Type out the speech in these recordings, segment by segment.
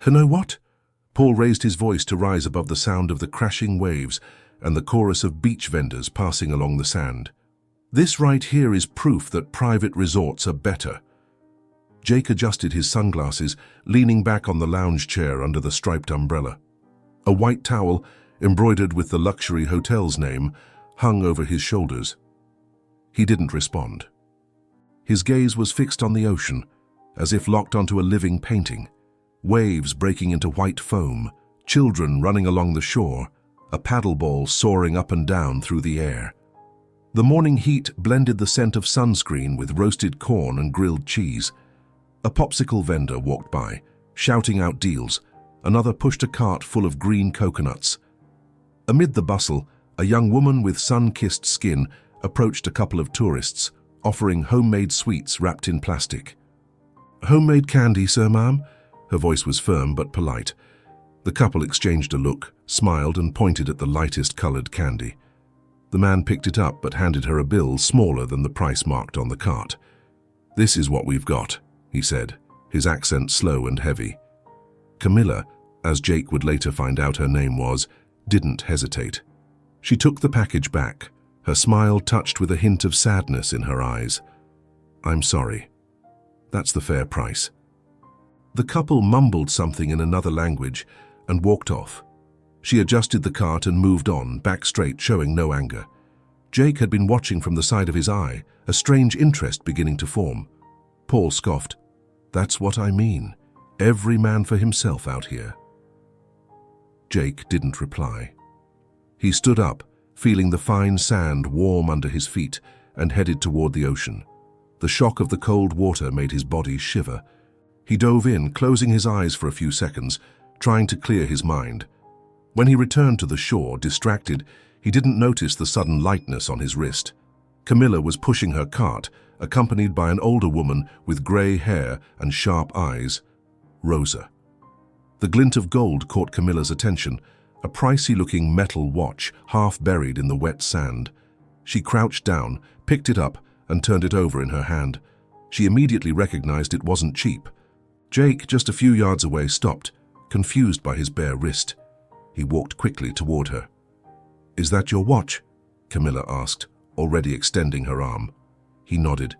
You know what? Paul raised his voice to rise above the sound of the crashing waves and the chorus of beach vendors passing along the sand. This right here is proof that private resorts are better. Jake adjusted his sunglasses, leaning back on the lounge chair under the striped umbrella. A white towel, embroidered with the luxury hotel's name, hung over his shoulders. He didn't respond. His gaze was fixed on the ocean, as if locked onto a living painting. Waves breaking into white foam, children running along the shore, a paddleball soaring up and down through the air. The morning heat blended the scent of sunscreen with roasted corn and grilled cheese. A popsicle vendor walked by, shouting out deals. Another pushed a cart full of green coconuts. Amid the bustle, a young woman with sun-kissed skin approached a couple of tourists, offering homemade sweets wrapped in plastic. "Homemade candy, sir, ma'am?" Her voice was firm but polite. The couple exchanged a look, smiled and pointed at the lightest-colored candy. The man picked it up but handed her a bill smaller than the price marked on the cart. "This is what we've got," he said, his accent slow and heavy. Camilla, as Jake would later find out her name was, didn't hesitate. She took the package back, her smile touched with a hint of sadness in her eyes. "I'm sorry. That's the fair price." The couple mumbled something in another language and walked off. She adjusted the cart and moved on, back straight, showing no anger. Jake had been watching from the side of his eye, a strange interest beginning to form. Paul scoffed. "That's what I mean. Every man for himself out here." Jake didn't reply. He stood up, feeling the fine sand warm under his feet, and headed toward the ocean. The shock of the cold water made his body shiver. He dove in, closing his eyes for a few seconds, trying to clear his mind. When he returned to the shore, distracted, he didn't notice the sudden lightness on his wrist. Camilla was pushing her cart, accompanied by an older woman with grey hair and sharp eyes, Rosa. The glint of gold caught Camilla's attention, a pricey-looking metal watch half buried in the wet sand. She crouched down, picked it up, and turned it over in her hand. She immediately recognized it wasn't cheap. Jake, just a few yards away, stopped, confused by his bare wrist. He walked quickly toward her. "Is that your watch?" Camilla asked, already extending her arm. He nodded.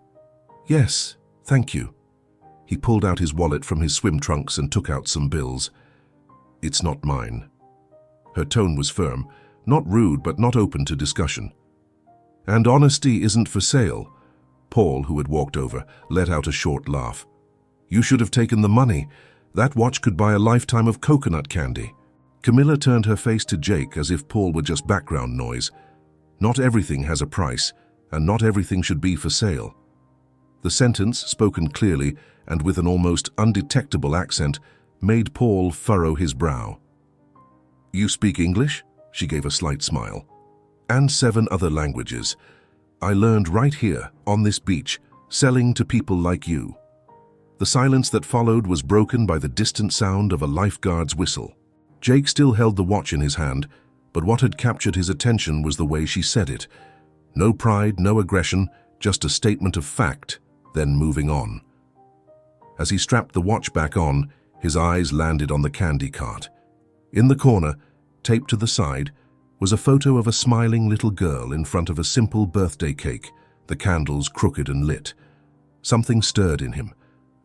"Yes, thank you." He pulled out his wallet from his swim trunks and took out some bills. "It's not mine." Her tone was firm, not rude but not open to discussion. "And honesty isn't for sale." Paul, who had walked over, let out a short laugh. "You should have taken the money. That watch could buy a lifetime of coconut candy." Camilla turned her face to Jake as if Paul were just background noise. Not everything has a price, and not everything should be for sale. The sentence, spoken clearly and with an almost undetectable accent, made Paul furrow his brow. "You speak English?" She gave a slight smile. "And 7 other languages. I learned right here, on this beach, selling to people like you." The silence that followed was broken by the distant sound of a lifeguard's whistle. Jake still held the watch in his hand, but what had captured his attention was the way she said it. No pride, no aggression, just a statement of fact, then moving on. As he strapped the watch back on, his eyes landed on the candy cart. In the corner, taped to the side, was a photo of a smiling little girl in front of a simple birthday cake, the candles crooked and lit. Something stirred in him,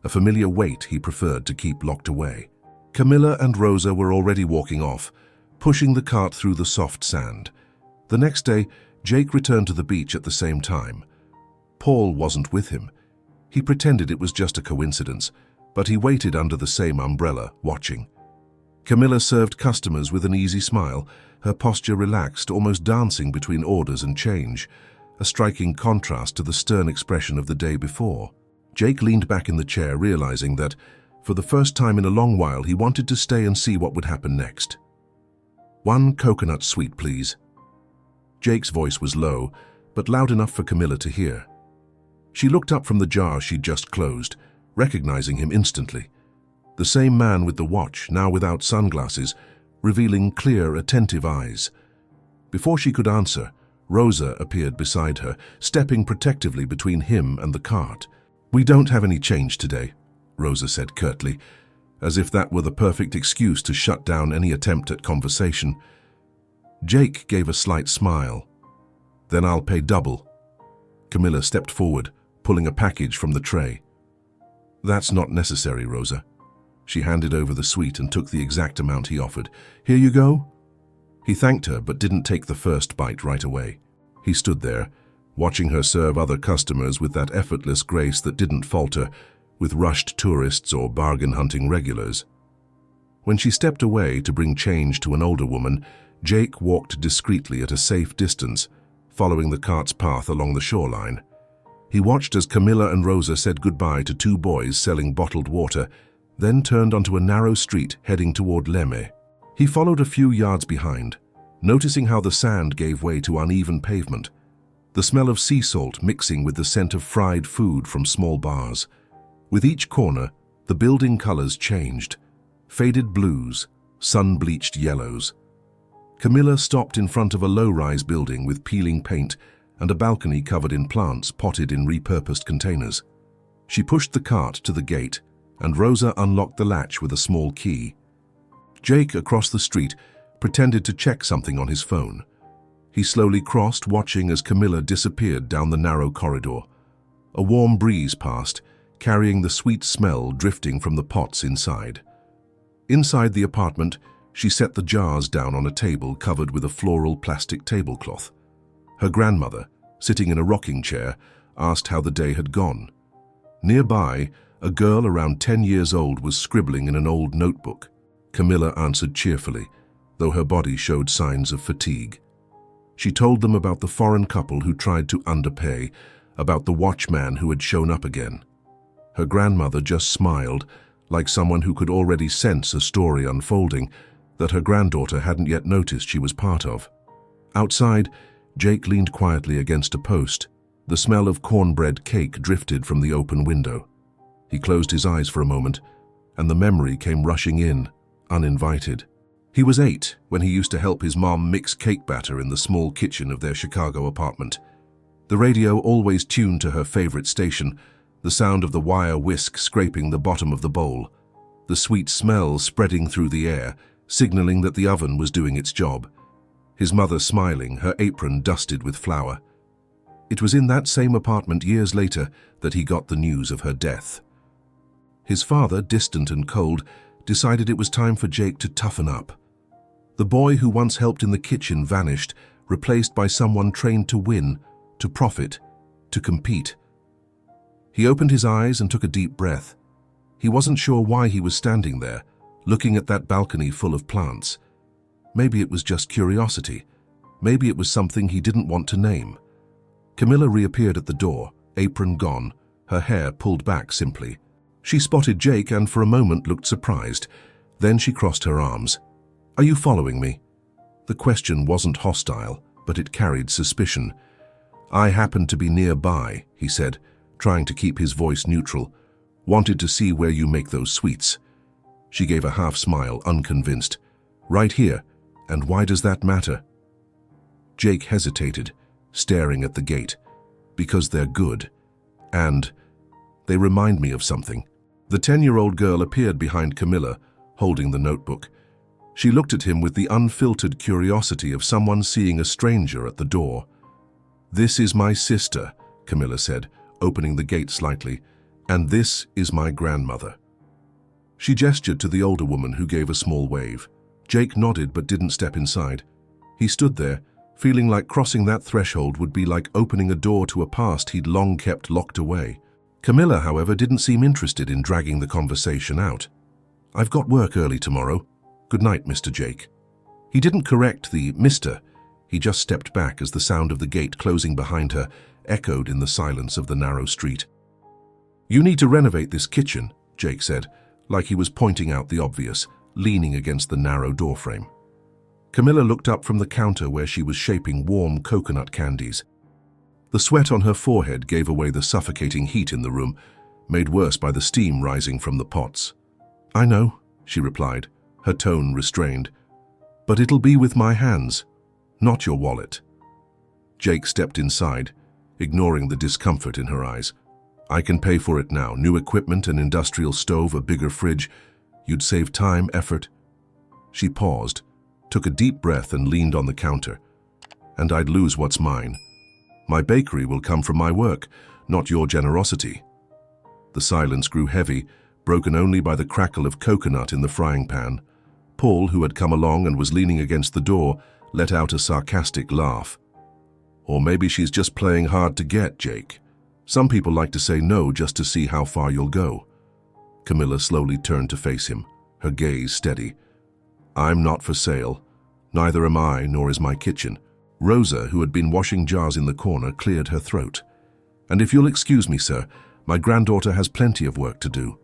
a familiar weight he preferred to keep locked away. Camilla and Rosa were already walking off, pushing the cart through the soft sand. The next day, Jake returned to the beach at the same time. Paul wasn't with him. He pretended it was just a coincidence, but he waited under the same umbrella, watching. Camilla served customers with an easy smile, her posture relaxed, almost dancing between orders and change, a striking contrast to the stern expression of the day before. Jake leaned back in the chair, realizing that, for the first time in a long while, he wanted to stay and see what would happen next. "1 coconut sweet, please." Jake's voice was low, but loud enough for Camilla to hear. She looked up from the jar she'd just closed, recognizing him instantly. The same man with the watch, now without sunglasses, revealing clear, attentive eyes. Before she could answer, Rosa appeared beside her, stepping protectively between him and the cart. "We don't have any change today," Rosa said curtly, as if that were the perfect excuse to shut down any attempt at conversation. Jake gave a slight smile. "Then I'll pay double." Camilla stepped forward, pulling a package from the tray. "That's not necessary, Rosa." She handed over the sweet and took the exact amount he offered. "Here you go." He thanked her but didn't take the first bite right away. He stood there, watching her serve other customers with that effortless grace that didn't falter with rushed tourists or bargain-hunting regulars. When she stepped away to bring change to an older woman, Jake walked discreetly at a safe distance, following the cart's path along the shoreline. He watched as Camilla and Rosa said goodbye to two boys selling bottled water, then turned onto a narrow street heading toward Leme. He followed a few yards behind, noticing how the sand gave way to uneven pavement, the smell of sea salt mixing with the scent of fried food from small bars. With each corner, the building colors changed, faded blues, sun-bleached yellows. Camilla stopped in front of a low-rise building with peeling paint and a balcony covered in plants potted in repurposed containers. She pushed the cart to the gate, and Rosa unlocked the latch with a small key. Jake, across the street, pretended to check something on his phone. He slowly crossed, watching as Camilla disappeared down the narrow corridor. A warm breeze passed, carrying the sweet smell drifting from the pots inside. Inside the apartment, she set the jars down on a table covered with a floral plastic tablecloth. Her grandmother, sitting in a rocking chair, asked how the day had gone. Nearby, a girl around 10 years old was scribbling in an old notebook. Camilla answered cheerfully, though her body showed signs of fatigue. She told them about the foreign couple who tried to underpay, about the watchman who had shown up again. Her grandmother just smiled, like someone who could already sense a story unfolding that her granddaughter hadn't yet noticed she was part of. Outside, Jake leaned quietly against a post. The smell of cornbread cake drifted from the open window. He closed his eyes for a moment, and the memory came rushing in, uninvited. He was 8 when he used to help his mom mix cake batter in the small kitchen of their Chicago apartment. The radio always tuned to her favorite station, the sound of the wire whisk scraping the bottom of the bowl, the sweet smell spreading through the air, signaling that the oven was doing its job. His mother smiling, her apron dusted with flour. It was in that same apartment years later that he got the news of her death. His father, distant and cold, decided it was time for Jake to toughen up. The boy who once helped in the kitchen vanished, replaced by someone trained to win, to profit, to compete. He opened his eyes and took a deep breath. He wasn't sure why he was standing there, looking at that balcony full of plants. Maybe it was just curiosity. Maybe it was something he didn't want to name. Camilla reappeared at the door, apron gone, her hair pulled back simply. She spotted Jake and for a moment looked surprised. Then she crossed her arms. "Are you following me?" The question wasn't hostile, but it carried suspicion. "I happened to be nearby," he said, trying to keep his voice neutral. "Wanted to see where you make those sweets." She gave a half smile, unconvinced. "Right here. And why does that matter?" Jake hesitated, staring at the gate. "Because they're good. And they remind me of something." The 10-year-old girl appeared behind Camilla, holding the notebook. She looked at him with the unfiltered curiosity of someone seeing a stranger at the door. "This is my sister," Camilla said, opening the gate slightly, "and this is my grandmother." She gestured to the older woman, who gave a small wave. Jake nodded but didn't step inside. He stood there, feeling like crossing that threshold would be like opening a door to a past he'd long kept locked away. Camilla, however, didn't seem interested in dragging the conversation out. "I've got work early tomorrow. Good night, Mr. Jake." He didn't correct the Mr. He just stepped back as the sound of the gate closing behind her echoed in the silence of the narrow street. "You need to renovate this kitchen," Jake said, like he was pointing out the obvious, leaning against the narrow doorframe. Camilla looked up from the counter where she was shaping warm coconut candies. The sweat on her forehead gave away the suffocating heat in the room, made worse by the steam rising from the pots. "I know," she replied, her tone restrained. "But it'll be with my hands, not your wallet." Jake stepped inside, ignoring the discomfort in her eyes. "I can pay for it now. New equipment, an industrial stove, a bigger fridge. You'd save time, effort. She paused, took a deep breath and leaned on the counter. And I'd lose what's mine. My bakery will come from my work, not your generosity. The silence grew heavy, broken only by the crackle of coconut in the frying pan. Paul, who had come along and was leaning against the door, let out a sarcastic laugh. Or maybe she's just playing hard to get, Jake. Some people like to say no just to see how far you'll go. Camilla slowly turned to face him, her gaze steady. I'm not for sale. Neither am I, nor is my kitchen. Rosa, who had been washing jars in the corner, cleared her throat. And if you'll excuse me, sir, my granddaughter has plenty of work to do.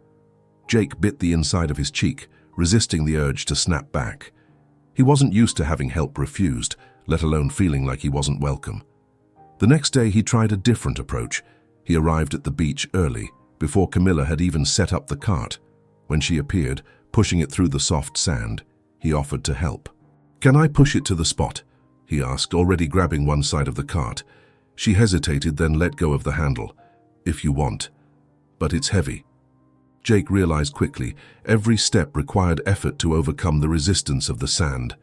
Jake bit the inside of his cheek, resisting the urge to snap back. He wasn't used to having help refused, let alone feeling like he wasn't welcome. The next day he tried a different approach. He arrived at the beach early, before Camilla had even set up the cart. When she appeared, pushing it through the soft sand, he offered to help. Can I push it to the spot? He asked, already grabbing one side of the cart. She hesitated, then let go of the handle. If you want. But it's heavy. Jake realized quickly, every step required effort to overcome the resistance of the sand.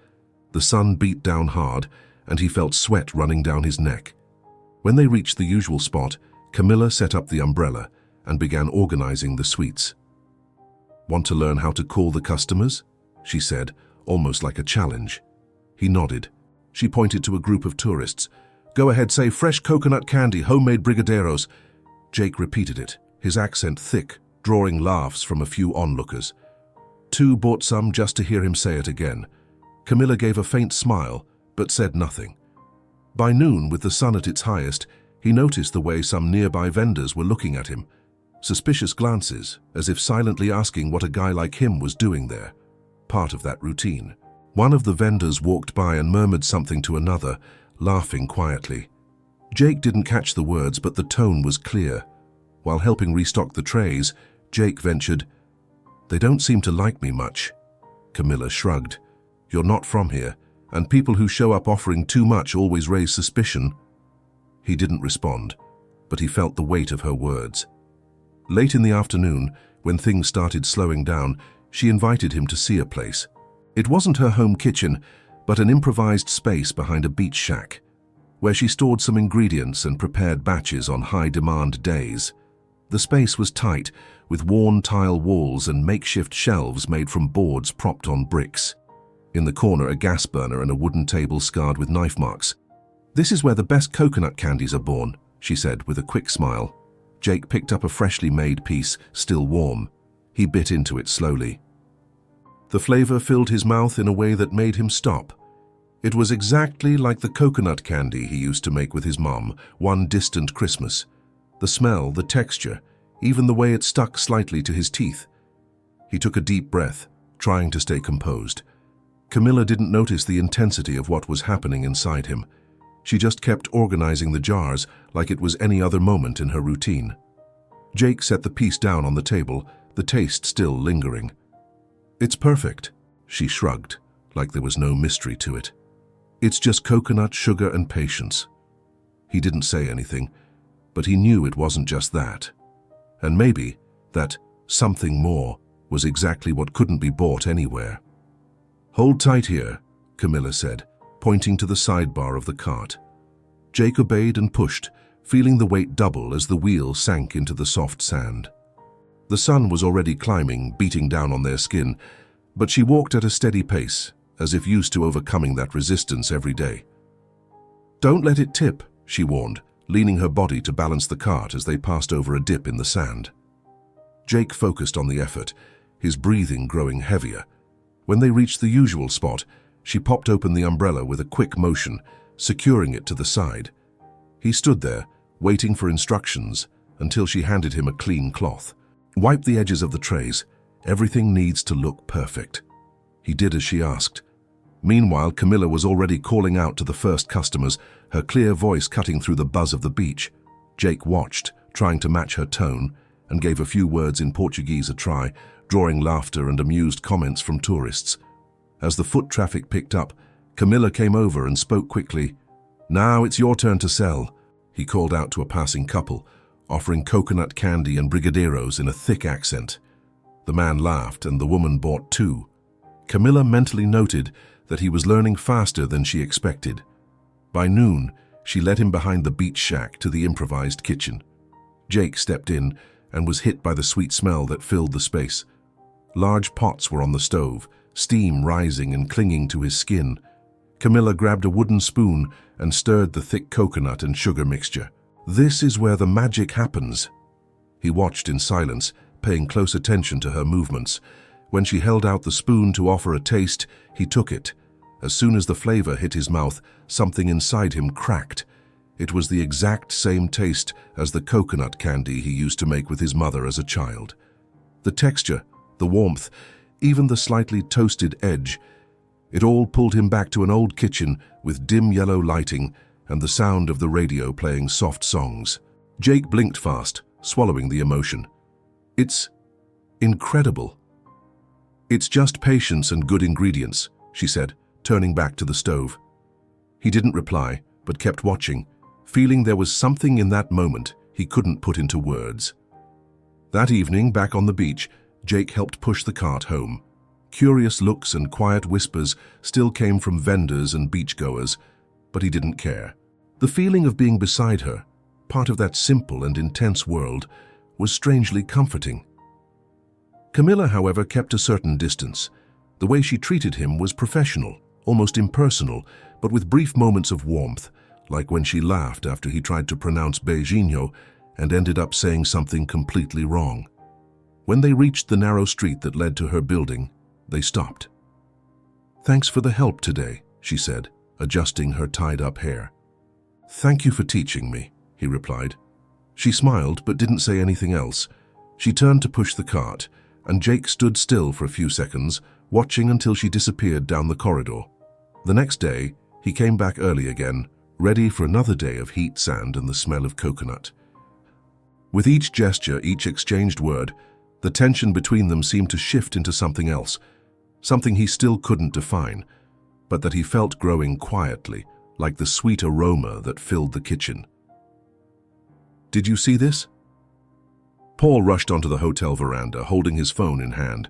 The sun beat down hard, and he felt sweat running down his neck. When they reached the usual spot, Camilla set up the umbrella and began organizing the sweets. Want to learn how to call the customers? She said, almost like a challenge. He nodded. She pointed to a group of tourists. Go ahead, say fresh coconut candy, homemade brigadeiros. Jake repeated it, his accent thick, drawing laughs from a few onlookers. Two bought some just to hear him say it again. Camilla gave a faint smile, but said nothing. By noon, with the sun at its highest, he noticed the way some nearby vendors were looking at him. Suspicious glances, as if silently asking what a guy like him was doing there. Part of that routine. One of the vendors walked by and murmured something to another, laughing quietly. Jake didn't catch the words, but the tone was clear. While helping restock the trays, Jake ventured, They don't seem to like me much. Camilla shrugged. You're not from here, and people who show up offering too much always raise suspicion. He didn't respond, but he felt the weight of her words. Late in the afternoon, when things started slowing down, she invited him to see a place. It wasn't her home kitchen, but an improvised space behind a beach shack, where she stored some ingredients and prepared batches on high-demand days. The space was tight, with worn tile walls and makeshift shelves made from boards propped on bricks. In the corner, a gas burner and a wooden table scarred with knife marks. This is where the best coconut candies are born, she said with a quick smile. Jake picked up a freshly made piece, still warm. He bit into it slowly. The flavor filled his mouth in a way that made him stop. It was exactly like the coconut candy he used to make with his mom one distant Christmas. The smell, the texture, even the way it stuck slightly to his teeth. He took a deep breath, trying to stay composed. Camilla didn't notice the intensity of what was happening inside him. She just kept organizing the jars like it was any other moment in her routine. Jake set the piece down on the table, the taste still lingering. It's perfect, she shrugged, like there was no mystery to it. It's just coconut, sugar, and patience. He didn't say anything, but he knew it wasn't just that. And maybe that something more was exactly what couldn't be bought anywhere. Hold tight here, Camilla said, pointing to the sidebar of the cart. Jake obeyed and pushed, feeling the weight double as the wheel sank into the soft sand. The sun was already climbing, beating down on their skin, but she walked at a steady pace, as if used to overcoming that resistance every day. Don't let it tip, she warned, leaning her body to balance the cart as they passed over a dip in the sand. Jake focused on the effort, his breathing growing heavier. When they reached the usual spot, she popped open the umbrella with a quick motion, securing it to the side. He stood there, waiting for instructions, until she handed him a clean cloth. Wipe the edges of the trays. Everything needs to look perfect. He did as she asked. Meanwhile, Camilla was already calling out to the first customers, her clear voice cutting through the buzz of the beach. Jake watched, trying to match her tone, and gave a few words in Portuguese a try, drawing laughter and amused comments from tourists. As the foot traffic picked up, Camilla came over and spoke quickly. Now it's your turn to sell, he called out to a passing couple, offering coconut candy and brigadeiros in a thick accent. The man laughed and the woman bought two. Camilla mentally noted that he was learning faster than she expected. By noon, she led him behind the beach shack to the improvised kitchen. Jake stepped in and was hit by the sweet smell that filled the space. Large pots were on the stove, steam rising and clinging to his skin. Camilla grabbed a wooden spoon and stirred the thick coconut and sugar mixture. "This is where the magic happens." He watched in silence, paying close attention to her movements. When she held out the spoon to offer a taste, he took it. As soon as the flavor hit his mouth, something inside him cracked. It was the exact same taste as the coconut candy he used to make with his mother as a child. The texture, the warmth, even the slightly toasted edge, it all pulled him back to an old kitchen with dim yellow lighting and the sound of the radio playing soft songs. Jake blinked fast, swallowing the emotion. "It's incredible." "It's just patience and good ingredients," she said, turning back to the stove. He didn't reply, but kept watching, feeling there was something in that moment he couldn't put into words. That evening, back on the beach, Jake helped push the cart home. Curious looks and quiet whispers still came from vendors and beachgoers, but he didn't care. The feeling of being beside her, part of that simple and intense world, was strangely comforting. Camilla, however, kept a certain distance. The way she treated him was professional, almost impersonal, but with brief moments of warmth, like when she laughed after he tried to pronounce Beijinho and ended up saying something completely wrong. When they reached the narrow street that led to her building, they stopped. "Thanks for the help today," she said, adjusting her tied-up hair. "Thank you for teaching me," he replied. She smiled but didn't say anything else. She turned to push the cart, and Jake stood still for a few seconds, watching until she disappeared down the corridor. The next day, he came back early again, ready for another day of heat, sand, and the smell of coconut. With each gesture, each exchanged word, the tension between them seemed to shift into something else, something he still couldn't define, but that he felt growing quietly, like the sweet aroma that filled the kitchen. "Did you see this?" Paul rushed onto the hotel veranda, holding his phone in hand.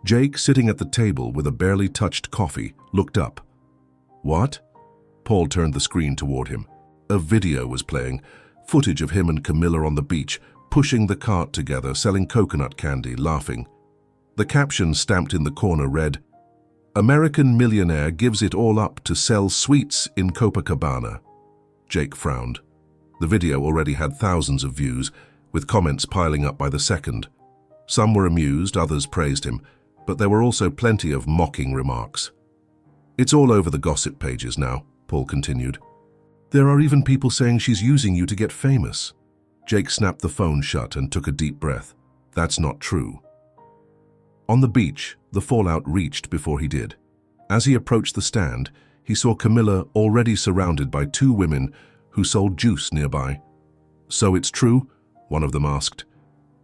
Jake, sitting at the table with a barely touched coffee, looked up. "What?" Paul turned the screen toward him. A video was playing, footage of him and Camilla on the beach, pushing the cart together, selling coconut candy, laughing. The caption stamped in the corner read, "American millionaire gives it all up to sell sweets in Copacabana." Jake frowned. The video already had thousands of views, with comments piling up by the second. Some were amused, others praised him, but there were also plenty of mocking remarks. "It's all over the gossip pages now," Paul continued. "There are even people saying she's using you to get famous." Jake snapped the phone shut and took a deep breath. "That's not true." On the beach, the fallout reached before he did. As he approached the stand, he saw Camilla already surrounded by two women who sold juice nearby. "So it's true?" one of them asked.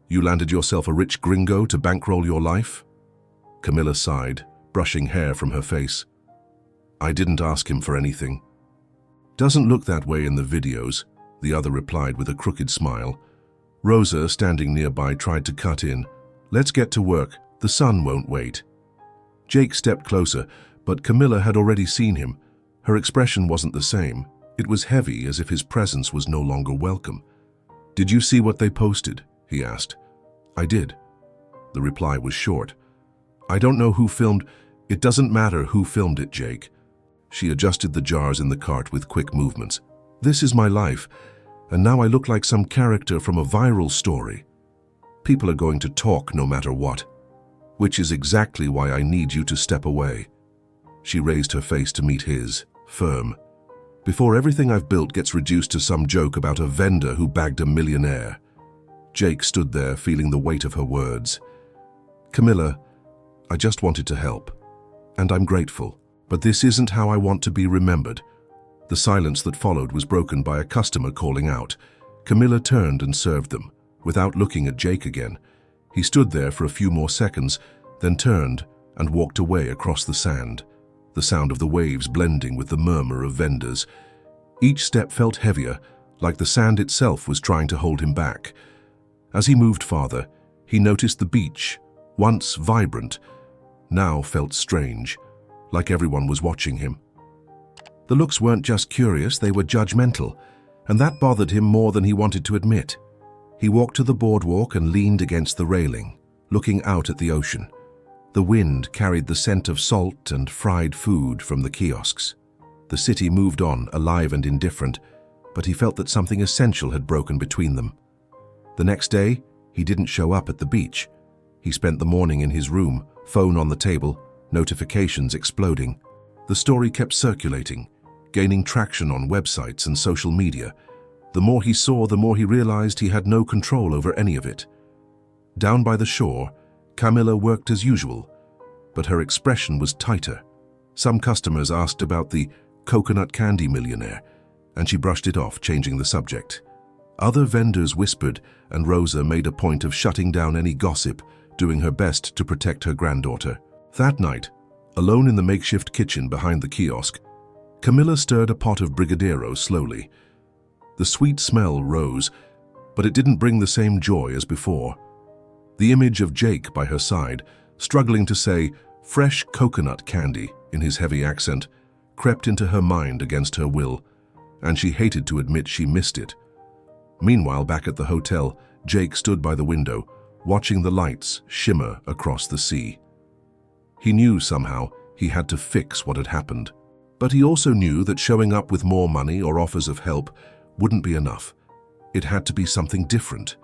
"You landed yourself a rich gringo to bankroll your life?" Camilla sighed, brushing hair from her face. "I didn't ask him for anything." "Doesn't look that way in the videos," the other replied with a crooked smile. Rosa, standing nearby, tried to cut in. "Let's get to work. The sun won't wait." Jake stepped closer, but Camilla had already seen him. Her expression wasn't the same. It was heavy, as if his presence was no longer welcome. "Did you see what they posted?" he asked. "I did." The reply was short. "I don't know who filmed. It doesn't matter who filmed it, Jake." She adjusted the jars in the cart with quick movements. "This is my life, and now I look like some character from a viral story. People are going to talk no matter what. Which is exactly why I need you to step away." She raised her face to meet his, firm. "Before everything I've built gets reduced to some joke about a vendor who bagged a millionaire." Jake stood there, feeling the weight of her words. "Camilla, I just wanted to help. And I'm grateful. But this isn't how I want to be remembered." The silence that followed was broken by a customer calling out. Camilla turned and served them, without looking at Jake again. He stood there for a few more seconds, then turned and walked away across the sand, the sound of the waves blending with the murmur of vendors. Each step felt heavier, like the sand itself was trying to hold him back. As he moved farther, he noticed the beach, once vibrant, now felt strange, like everyone was watching him. The looks weren't just curious, they were judgmental, and that bothered him more than he wanted to admit. He walked to the boardwalk and leaned against the railing, looking out at the ocean. The wind carried the scent of salt and fried food from the kiosks. The city moved on, alive and indifferent, but he felt that something essential had broken between them. The next day, he didn't show up at the beach. He spent the morning in his room, phone on the table, notifications exploding. The story kept circulating, gaining traction on websites and social media. The more he saw, the more he realized he had no control over any of it. Down by the shore, Camilla worked as usual, but her expression was tighter. Some customers asked about the coconut candy millionaire, and she brushed it off, changing the subject. Other vendors whispered, and Rosa made a point of shutting down any gossip, doing her best to protect her granddaughter. That night, alone in the makeshift kitchen behind the kiosk, Camilla stirred a pot of brigadeiro slowly. The sweet smell rose, but it didn't bring the same joy as before. The image of Jake by her side, struggling to say fresh coconut candy in his heavy accent, crept into her mind against her will, and she hated to admit she missed it. Meanwhile, back at the hotel, Jake stood by the window, watching the lights shimmer across the sea. He knew somehow he had to fix what had happened, but he also knew that showing up with more money or offers of help wouldn't be enough. It had to be something different,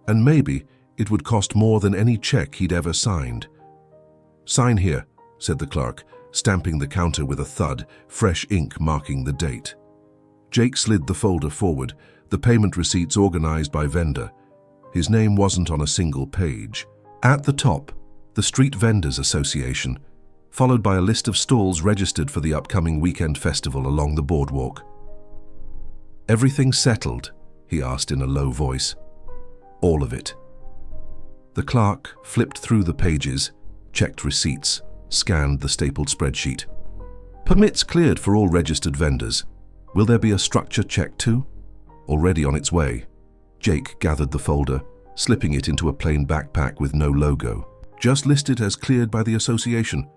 and maybe it would cost more than any check he'd ever signed. "Sign here," said the clerk, stamping the counter with a thud, fresh ink marking the date. Jake slid the folder forward, the payment receipts organized by vendor. His name wasn't on a single page. At the top, the Street Vendors Association, followed by a list of stalls registered for the upcoming weekend festival along the boardwalk. "Everything settled?" he asked in a low voice. "All of it." The clerk flipped through the pages, checked receipts, scanned the stapled spreadsheet. "Permits cleared for all registered vendors. Will there be a structure check too?" "Already on its way." Jake gathered the folder, slipping it into a plain backpack with no logo. "Just listed as cleared by the association.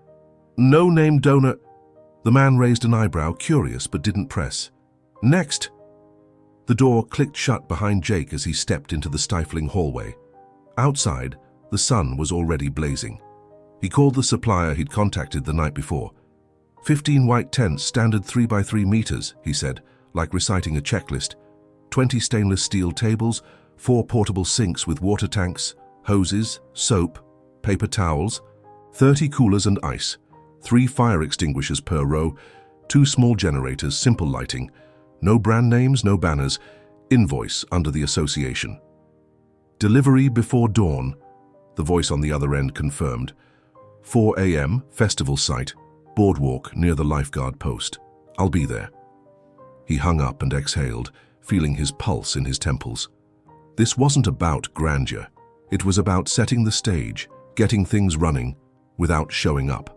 No named donor." The man raised an eyebrow, curious but didn't press. "Next." The door clicked shut behind Jake as he stepped into the stifling hallway. Outside, the sun was already blazing. He called the supplier he'd contacted the night before. 15 white tents, standard 3x3 meters, he said, like reciting a checklist. 20 stainless steel tables, 4 portable sinks with water tanks, hoses, soap, paper towels, 30 coolers and ice, 3 fire extinguishers per row, 2 small generators, simple lighting, no brand names, no banners, invoice under the association. "Delivery before dawn," the voice on the other end confirmed. 4 a.m., festival site, boardwalk near the lifeguard post. "I'll be there." He hung up and exhaled, feeling his pulse in his temples. This wasn't about grandeur. It was about setting the stage, getting things running, without showing up.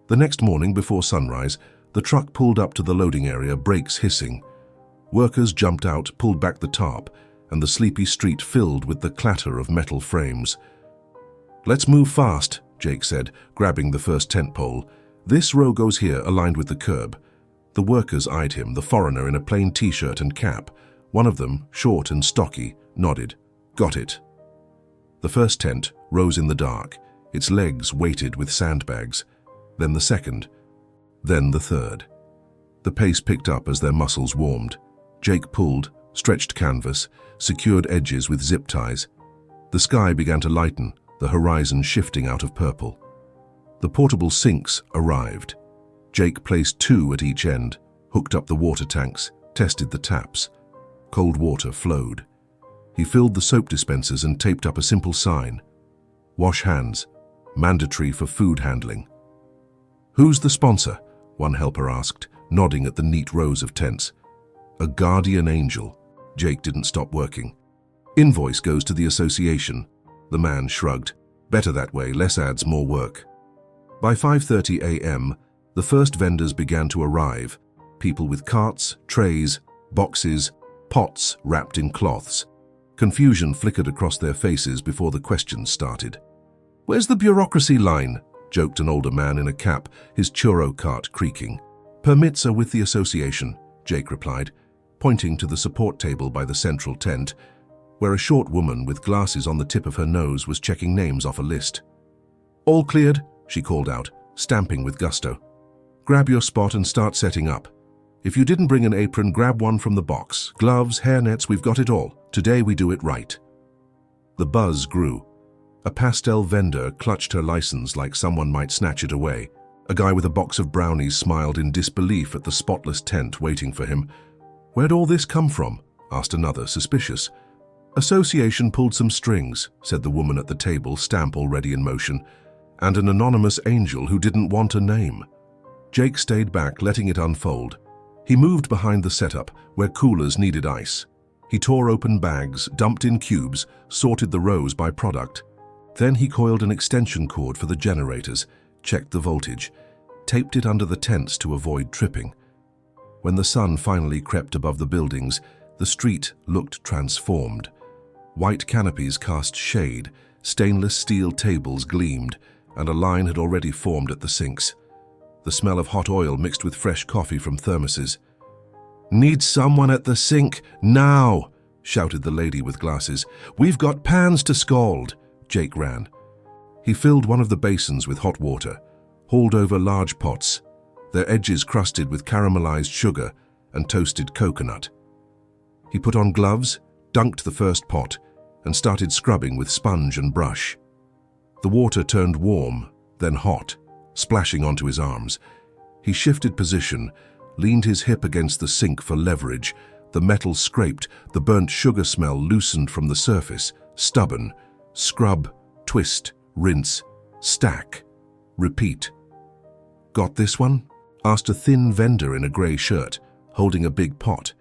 The next morning before sunrise, the truck pulled up to the loading area, brakes hissing. Workers jumped out, pulled back the tarp, and the sleepy street filled with the clatter of metal frames. "Let's move fast," Jake said, grabbing the first tent pole. "This row goes here, aligned with the curb." The workers eyed him, the foreigner in a plain t-shirt and cap. One of them, short and stocky, nodded. "Got it." The first tent rose in the dark, its legs weighted with sandbags. Then the second. Then the third. The pace picked up as their muscles warmed. Jake pulled, stretched canvas, secured edges with zip ties. The sky began to lighten, the horizon shifting out of purple. The portable sinks arrived. Jake placed 2 at each end, hooked up the water tanks, tested the taps. Cold water flowed. He filled the soap dispensers and taped up a simple sign. "Wash hands. Mandatory for food handling." "Who's the sponsor?" one helper asked, nodding at the neat rows of tents. "A guardian angel." Jake didn't stop working. "Invoice goes to the association." The man shrugged. "Better that way, less ads, more work." By 5:30 a.m., the first vendors began to arrive, people with carts, trays, boxes, pots wrapped in cloths. Confusion flickered across their faces before the questions started. "Where's the bureaucracy line?" joked an older man in a cap, his churro cart creaking. "Permits are with the association," Jake replied, pointing to the support table by the central tent, where a short woman with glasses on the tip of her nose was checking names off a list. "All cleared," she called out, stamping with gusto. "Grab your spot and start setting up. If you didn't bring an apron, grab one from the box. Gloves, hairnets, we've got it all. Today we do it right." The buzz grew. A pastel vendor clutched her license like someone might snatch it away. A guy with a box of brownies smiled in disbelief at the spotless tent waiting for him. "Where'd all this come from?" asked another, suspicious. "Association pulled some strings," said the woman at the table, stamp already in motion, "and an anonymous angel who didn't want a name." Jake stayed back, letting it unfold. He moved behind the setup, where coolers needed ice. He tore open bags, dumped in cubes, sorted the rows by product. Then he coiled an extension cord for the generators, checked the voltage, taped it under the tents to avoid tripping. When the sun finally crept above the buildings, the street looked transformed. White canopies cast shade, stainless steel tables gleamed, and a line had already formed at the sinks. The smell of hot oil mixed with fresh coffee from thermoses. "Need someone at the sink, now!" shouted the lady with glasses. "We've got pans to scald!" Jake ran. He filled one of the basins with hot water, hauled over large pots, their edges crusted with caramelized sugar and toasted coconut. He put on gloves, dunked the first pot, and started scrubbing with sponge and brush. The water turned warm, then hot, splashing onto his arms. He shifted position, leaned his hip against the sink for leverage. The metal scraped, the burnt sugar smell loosened from the surface, stubborn. Scrub, twist, rinse, stack, repeat. "Got this one?" asked a thin vendor in a grey shirt, holding a big pot.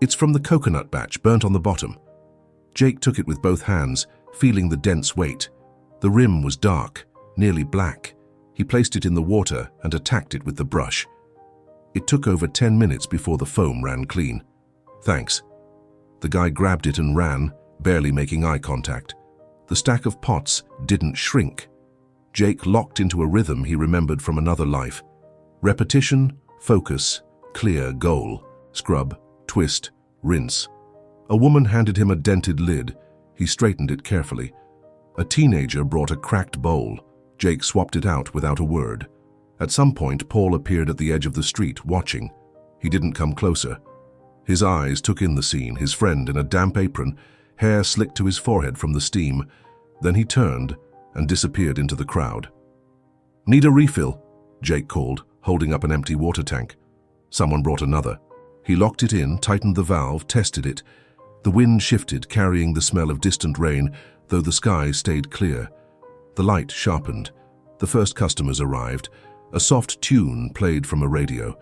"It's from the coconut batch, burnt on the bottom." Jake took it with both hands, feeling the dense weight. The rim was dark, nearly black. He placed it in the water and attacked it with the brush. It took over 10 minutes before the foam ran clean. "Thanks." The guy grabbed it and ran, barely making eye contact. The stack of pots didn't shrink. Jake locked into a rhythm he remembered from another life. Repetition, focus, clear goal. Scrub, twist, rinse. A woman handed him a dented lid. He straightened it carefully. A teenager brought a cracked bowl. Jake swapped it out without a word. At some point, Paul appeared at the edge of the street, watching. He didn't come closer. His eyes took in the scene, his friend in a damp apron, hair slicked to his forehead from the steam. Then he turned and disappeared into the crowd. "Need a refill?" Jake called, holding up an empty water tank. Someone brought another. He locked it in, tightened the valve, tested it. The wind shifted, carrying the smell of distant rain, though the sky stayed clear. The light sharpened. The first customers arrived. A soft tune played from a radio.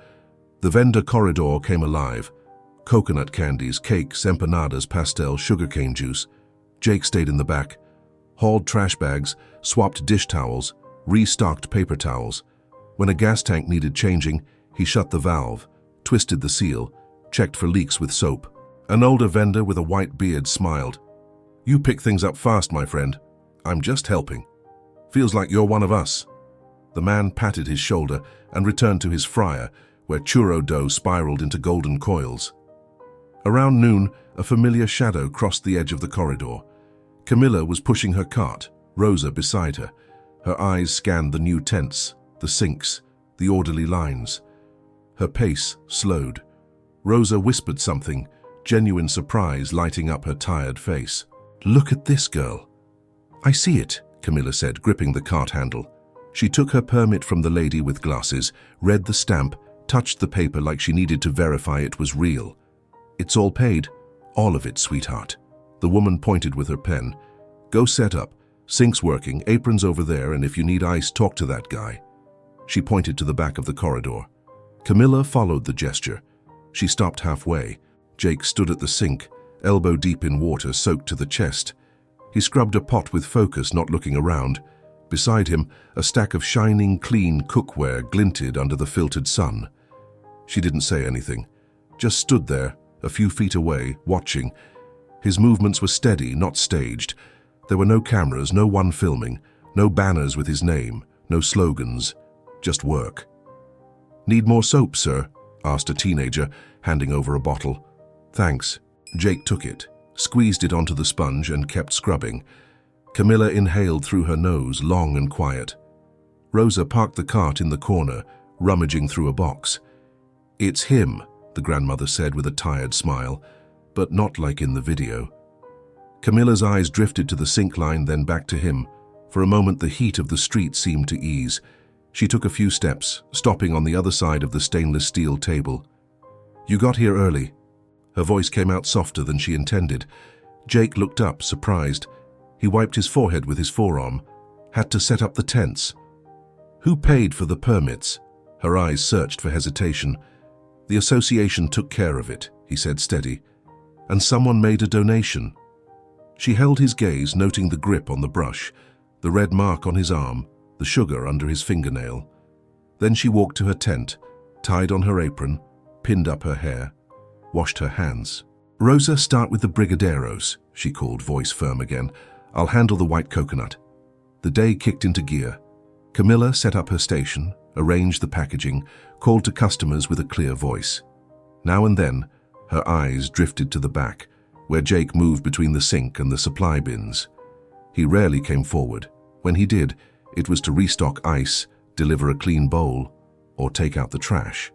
The vendor corridor came alive. Coconut candies, cakes, empanadas, pastel, sugarcane juice. Jake stayed in the back. Hauled trash bags, swapped dish towels, restocked paper towels. When a gas tank needed changing, he shut the valve, twisted the seal, checked for leaks with soap. An older vendor with a white beard smiled. "You pick things up fast, my friend. I'm just helping. Feels like you're one of us." The man patted his shoulder and returned to his fryer, where churro dough spiraled into golden coils. Around noon, a familiar shadow crossed the edge of the corridor. Camilla was pushing her cart, Rosa beside her. Her eyes scanned the new tents, the sinks, the orderly lines. Her pace slowed. Rosa whispered something, genuine surprise lighting up her tired face. "Look at this girl." "I see it," Camilla said, gripping the cart handle. She took her permit from the lady with glasses, read the stamp, touched the paper like she needed to verify it was real. "It's all paid. All of it, sweetheart." The woman pointed with her pen. "Go set up. Sink's working, aprons over there, and if you need ice, talk to that guy." She pointed to the back of the corridor. Camilla followed the gesture. She stopped halfway. Jake stood at the sink, elbow deep in water soaked to the chest. He scrubbed a pot with focus, not looking around. Beside him, a stack of shining, clean cookware glinted under the filtered sun. She didn't say anything, just stood there, a few feet away, watching. His movements were steady, not staged. There were no cameras, no one filming, No banners with his name, no slogans, just work. "Need more soap, sir?" asked a teenager, handing over a bottle. "Thanks." Jake took it, squeezed it onto the sponge and kept scrubbing. Camilla inhaled through her nose, long and quiet. Rosa parked the cart in the corner, rummaging through a box. "It's him," the grandmother said with a tired smile, but not like in the video. Camilla's eyes drifted to the sink line, then back to him. For a moment, the heat of the street seemed to ease. She took a few steps, stopping on the other side of the stainless steel table. "You got here early." Her voice came out softer than she intended. Jake looked up, surprised. He wiped his forehead with his forearm. "Had to set up the tents." "Who paid for the permits?" Her eyes searched for hesitation. "The association took care of it," he said, steady. "And someone made a donation." She held his gaze, noting the grip on the brush, the red mark on his arm, the sugar under his fingernail. Then she walked to her tent, tied on her apron, pinned up her hair, washed her hands. "Rosa, start with the brigadeiros," she called, voice firm again. "I'll handle the white coconut." The day kicked into gear. Camilla set up her station, arranged the packaging, called to customers with a clear voice. Now and then, her eyes drifted to the back, where Jake moved between the sink and the supply bins. He rarely came forward. When he did, it was to restock ice, deliver a clean bowl, or take out the trash.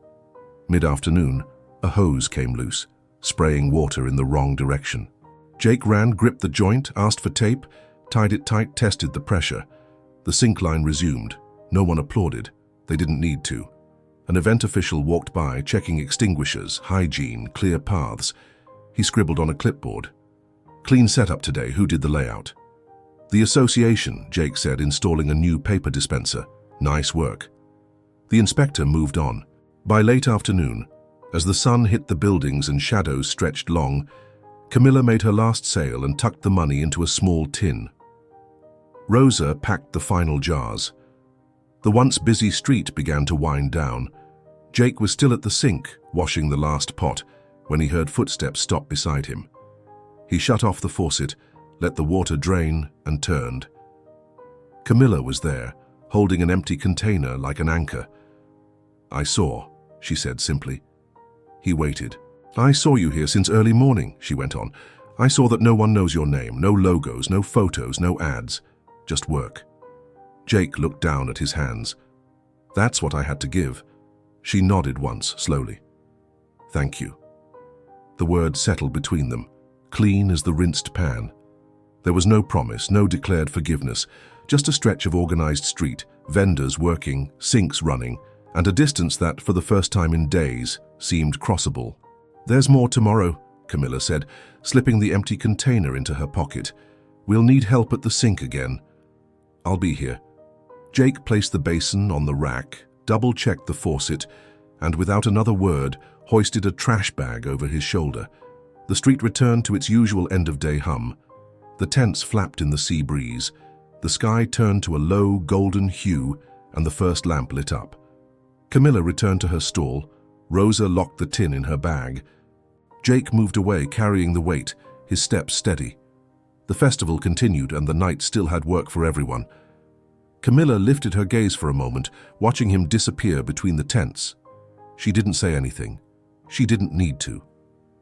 Mid-afternoon, a hose came loose, spraying water in the wrong direction. Jake ran, gripped the joint, asked for tape, tied it tight, tested the pressure. The sink line resumed. No one applauded. They didn't need to. An event official walked by, checking extinguishers, hygiene, clear paths. He scribbled on a clipboard. "Clean setup today. Who did the layout?" "The association," Jake said, installing a new paper dispenser. "Nice work." The inspector moved on. By late afternoon, as the sun hit the buildings and shadows stretched long, Camilla made her last sale and tucked the money into a small tin. Rosa packed the final jars. The once busy street began to wind down. Jake was still at the sink, washing the last pot, when he heard footsteps stop beside him. He shut off the faucet, let the water drain, and turned. Camilla was there, holding an empty container like an anchor. "I saw," she said simply. He waited. "I saw you here since early morning," she went on. "I saw that no one knows your name, no logos, no photos, no ads, just work." Jake looked down at his hands. "That's what I had to give." She nodded once, slowly. "Thank you." The words settled between them, clean as the rinsed pan. There was no promise, no declared forgiveness, just a stretch of organized street, vendors working, sinks running, and a distance that, for the first time in days, seemed crossable. "There's more tomorrow," Camilla said, slipping the empty container into her pocket. "We'll need help at the sink again." "I'll be here." Jake placed the basin on the rack, double-checked the faucet, and without another word, hoisted a trash bag over his shoulder. The street returned to its usual end-of-day hum. The tents flapped in the sea breeze. The sky turned to a low, golden hue, and the first lamp lit up. Camilla returned to her stall. Rosa locked the tin in her bag. Jake moved away, carrying the weight, his steps steady. The festival continued, and the night still had work for everyone. Camilla lifted her gaze for a moment, watching him disappear between the tents. She didn't say anything. She didn't need to.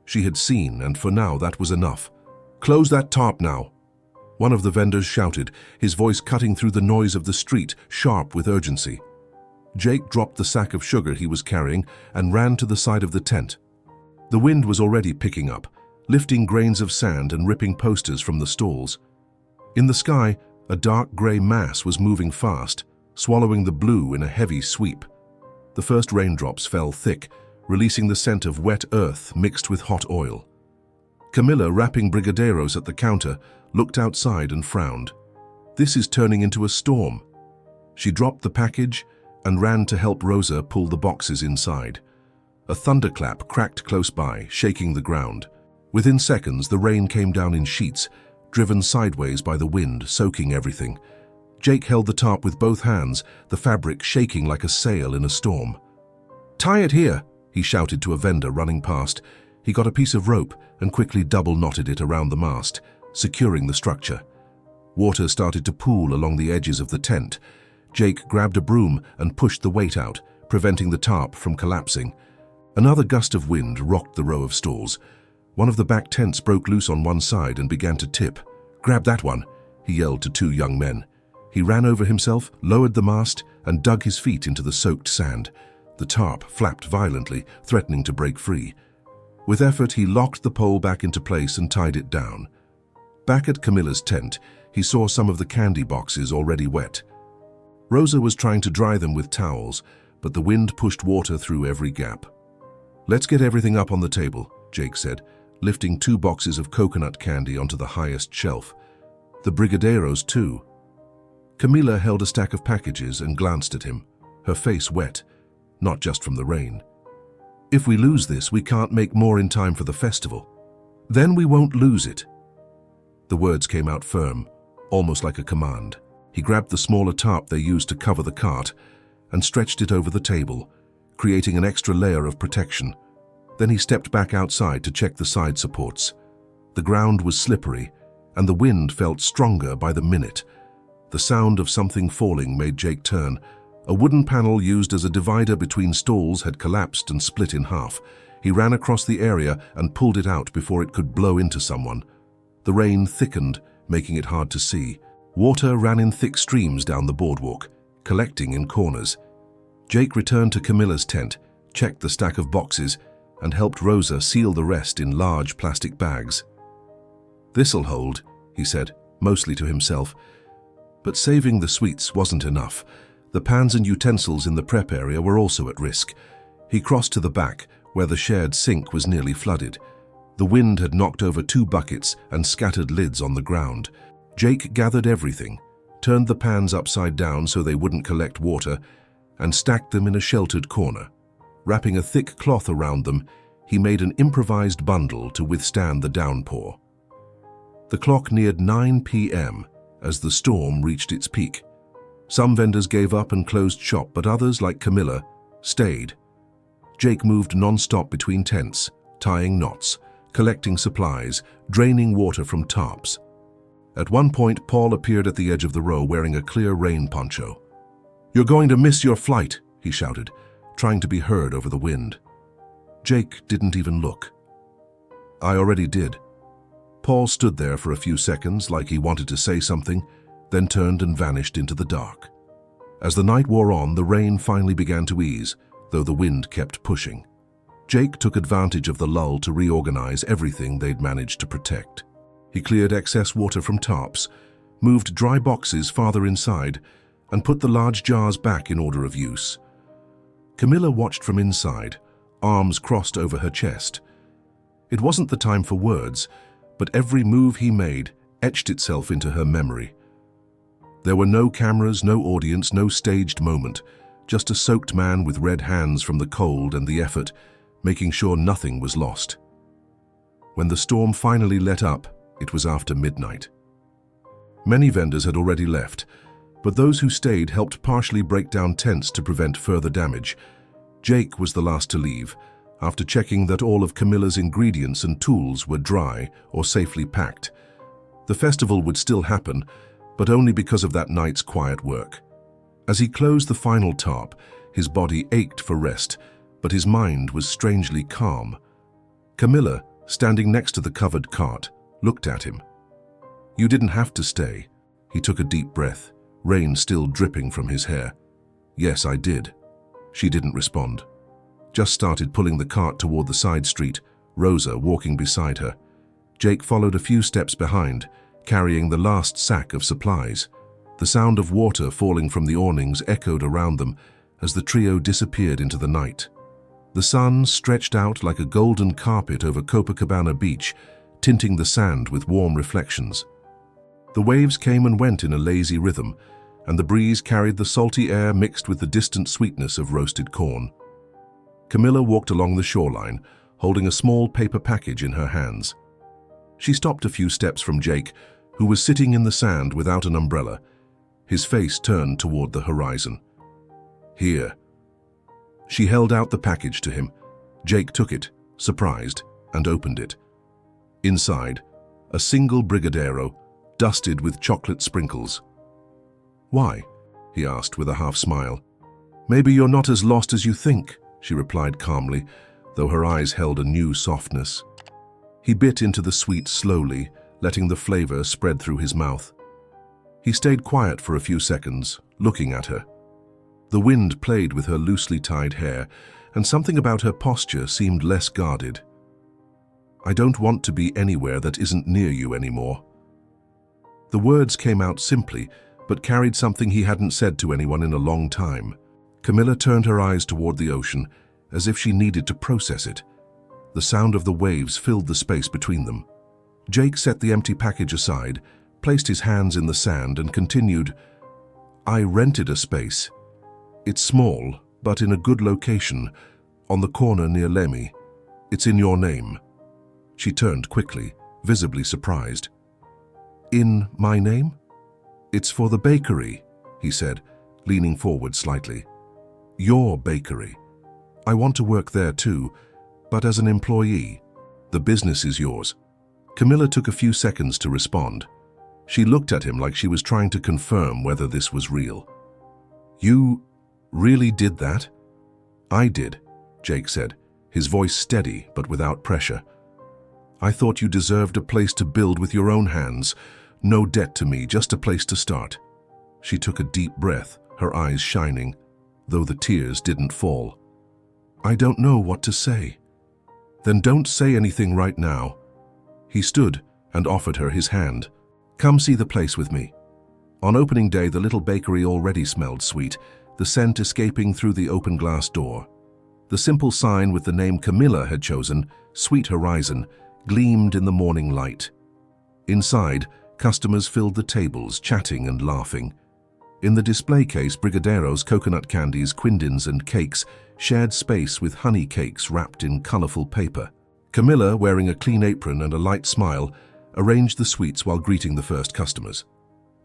She had seen, and for now that was enough. "Close that tarp now," one of the vendors shouted, his voice cutting through the noise of the street, sharp with urgency. Jake dropped the sack of sugar he was carrying and ran to the side of the tent. The wind was already picking up, lifting grains of sand and ripping posters from the stalls. In the sky, a dark grey mass was moving fast, swallowing the blue in a heavy sweep. The first raindrops fell thick, releasing the scent of wet earth mixed with hot oil. Camilla, wrapping brigadeiros at the counter, looked outside and frowned. "This is turning into a storm." She dropped the package and ran to help Rosa pull the boxes inside. A thunderclap cracked close by, shaking the ground. Within seconds, the rain came down in sheets, driven sideways by the wind, soaking everything. Jake held the tarp with both hands, the fabric shaking like a sail in a storm. "Tie it here," he shouted to a vendor running past. He got a piece of rope and quickly double-knotted it around the mast, securing the structure. Water started to pool along the edges of the tent. Jake grabbed a broom and pushed the weight out, preventing the tarp from collapsing. Another gust of wind rocked the row of stalls. One of the back tents broke loose on one side and began to tip. "Grab that one," he yelled to two young men. He ran over himself, lowered the mast, and dug his feet into the soaked sand. The tarp flapped violently, threatening to break free. With effort, he locked the pole back into place and tied it down. Back at Camilla's tent, he saw some of the candy boxes already wet. Rosa was trying to dry them with towels, but the wind pushed water through every gap. "Let's get everything up on the table," Jake said, lifting 2 boxes of coconut candy onto the highest shelf. "The brigadeiros, too." Camilla held a stack of packages and glanced at him, her face wet, not just from the rain. "If we lose this, we can't make more in time for the festival." "Then we won't lose it." The words came out firm, almost like a command. He grabbed the smaller tarp they used to cover the cart and stretched it over the table, creating an extra layer of protection. Then he stepped back outside to check the side supports. The ground was slippery, and the wind felt stronger by the minute. The sound of something falling made Jake turn. A wooden panel used as a divider between stalls had collapsed and split in half. He ran across the area and pulled it out before it could blow into someone. The rain thickened, making it hard to see. Water ran in thick streams down the boardwalk, collecting in corners. Jake returned to Camilla's tent, checked the stack of boxes, and helped Rosa seal the rest in large plastic bags. "This'll hold," he said, mostly to himself. But saving the sweets wasn't enough. The pans and utensils in the prep area were also at risk. He crossed to the back, where the shared sink was nearly flooded. The wind had knocked over 2 buckets and scattered lids on the ground. Jake gathered everything, turned the pans upside down so they wouldn't collect water, and stacked them in a sheltered corner. Wrapping a thick cloth around them, he made an improvised bundle to withstand the downpour. The clock neared 9 p.m. as the storm reached its peak. Some vendors gave up and closed shop, but others, like Camilla, stayed. Jake moved non-stop between tents, tying knots, collecting supplies, draining water from tarps. At one point, Paul appeared at the edge of the row wearing a clear rain poncho. "You're going to miss your flight," he shouted, trying to be heard over the wind. Jake didn't even look. "I already did." Paul stood there for a few seconds like he wanted to say something, then turned and vanished into the dark. As the night wore on, the rain finally began to ease, though the wind kept pushing. Jake took advantage of the lull to reorganize everything they'd managed to protect. He cleared excess water from tarps, moved dry boxes farther inside, and put the large jars back in order of use. Camilla watched from inside, arms crossed over her chest. It wasn't the time for words, but every move he made etched itself into her memory. There were no cameras, no audience, no staged moment, just a soaked man with red hands from the cold and the effort, making sure nothing was lost. When the storm finally let up, it was after midnight. Many vendors had already left, but those who stayed helped partially break down tents to prevent further damage. Jake was the last to leave, after checking that all of Camilla's ingredients and tools were dry or safely packed. The festival would still happen, but only because of that night's quiet work. As he closed the final tarp, his body ached for rest, but his mind was strangely calm. Camilla, standing next to the covered cart, looked at him. "You didn't have to stay." He took a deep breath, rain still dripping from his hair. "Yes, I did." She didn't respond. Just started pulling the cart toward the side street, Rosa walking beside her. Jake followed a few steps behind, carrying the last sack of supplies. The sound of water falling from the awnings echoed around them as the trio disappeared into the night. The sun stretched out like a golden carpet over Copacabana Beach, tinting the sand with warm reflections. The waves came and went in a lazy rhythm, and the breeze carried the salty air mixed with the distant sweetness of roasted corn. Camilla walked along the shoreline, holding a small paper package in her hands. She stopped a few steps from Jake, who was sitting in the sand without an umbrella, his face turned toward the horizon. "Here." She held out the package to him. Jake took it, surprised, and opened it. Inside, a single brigadeiro, dusted with chocolate sprinkles. "Why?" he asked with a half-smile. "Maybe you're not as lost as you think," she replied calmly, though her eyes held a new softness. He bit into the sweet slowly, letting the flavor spread through his mouth. He stayed quiet for a few seconds, looking at her. The wind played with her loosely tied hair, and something about her posture seemed less guarded. "I don't want to be anywhere that isn't near you anymore." The words came out simply, but carried something he hadn't said to anyone in a long time. Camilla turned her eyes toward the ocean, as if she needed to process it. The sound of the waves filled the space between them. Jake set the empty package aside, placed his hands in the sand, and continued, "I rented a space. It's small, but in a good location, on the corner near Lemmy. It's in your name." She turned quickly, visibly surprised. "In my name?" "It's for the bakery," he said, leaning forward slightly. "Your bakery. I want to work there too, but as an employee. The business is yours." Camilla took a few seconds to respond. She looked at him like she was trying to confirm whether this was real. "You really did that?" "I did," Jake said, his voice steady but without pressure. "I thought you deserved a place to build with your own hands. No debt to me, just a place to start." She took a deep breath, her eyes shining, though the tears didn't fall. "I don't know what to say." "Then don't say anything right now." He stood and offered her his hand. "Come see the place with me." On opening day, the little bakery already smelled sweet, the scent escaping through the open glass door. The simple sign with the name Camilla had chosen, Sweet Horizon, gleamed in the morning light. Inside, customers filled the tables, chatting and laughing. In the display case, brigadeiros, coconut candies, quindins, and cakes shared space with honey cakes wrapped in colorful paper. Camilla, wearing a clean apron and a light smile, arranged the sweets while greeting the first customers.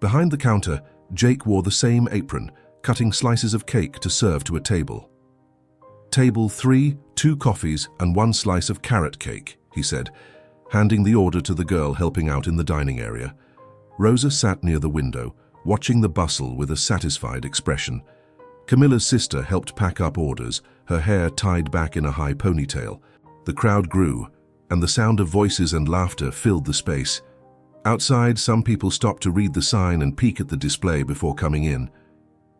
Behind the counter, Jake wore the same apron, cutting slices of cake to serve to a table. "Table 3, 2 coffees and 1 slice of carrot cake," he said, handing the order to the girl helping out in the dining area. Rosa sat near the window, watching the bustle with a satisfied expression. Camilla's sister helped pack up orders, her hair tied back in a high ponytail. The crowd grew, and the sound of voices and laughter filled the space. Outside, some people stopped to read the sign and peek at the display before coming in.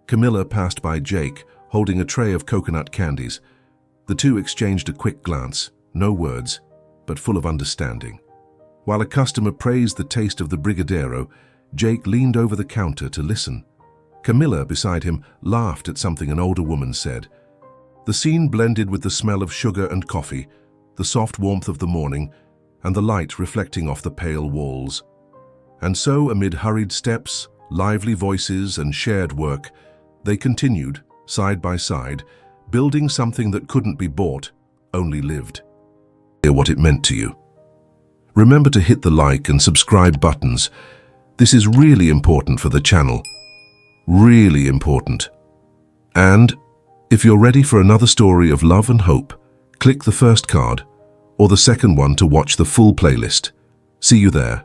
Camilla passed by Jake, holding a tray of coconut candies. The two exchanged a quick glance, no words, but full of understanding. While a customer praised the taste of the brigadeiro, Jake leaned over the counter to listen. Camilla, beside him, laughed at something an older woman said. The scene blended with the smell of sugar and coffee, the soft warmth of the morning, and the light reflecting off the pale walls. And so, amid hurried steps, lively voices, and shared work, they continued, side by side, building something that couldn't be bought, only lived. Hear what it meant to you. Remember to hit the like and subscribe buttons. This is really important for the channel. Really important. And if you're ready for another story of love and hope, click the first card or the second one to watch the full playlist. See you there.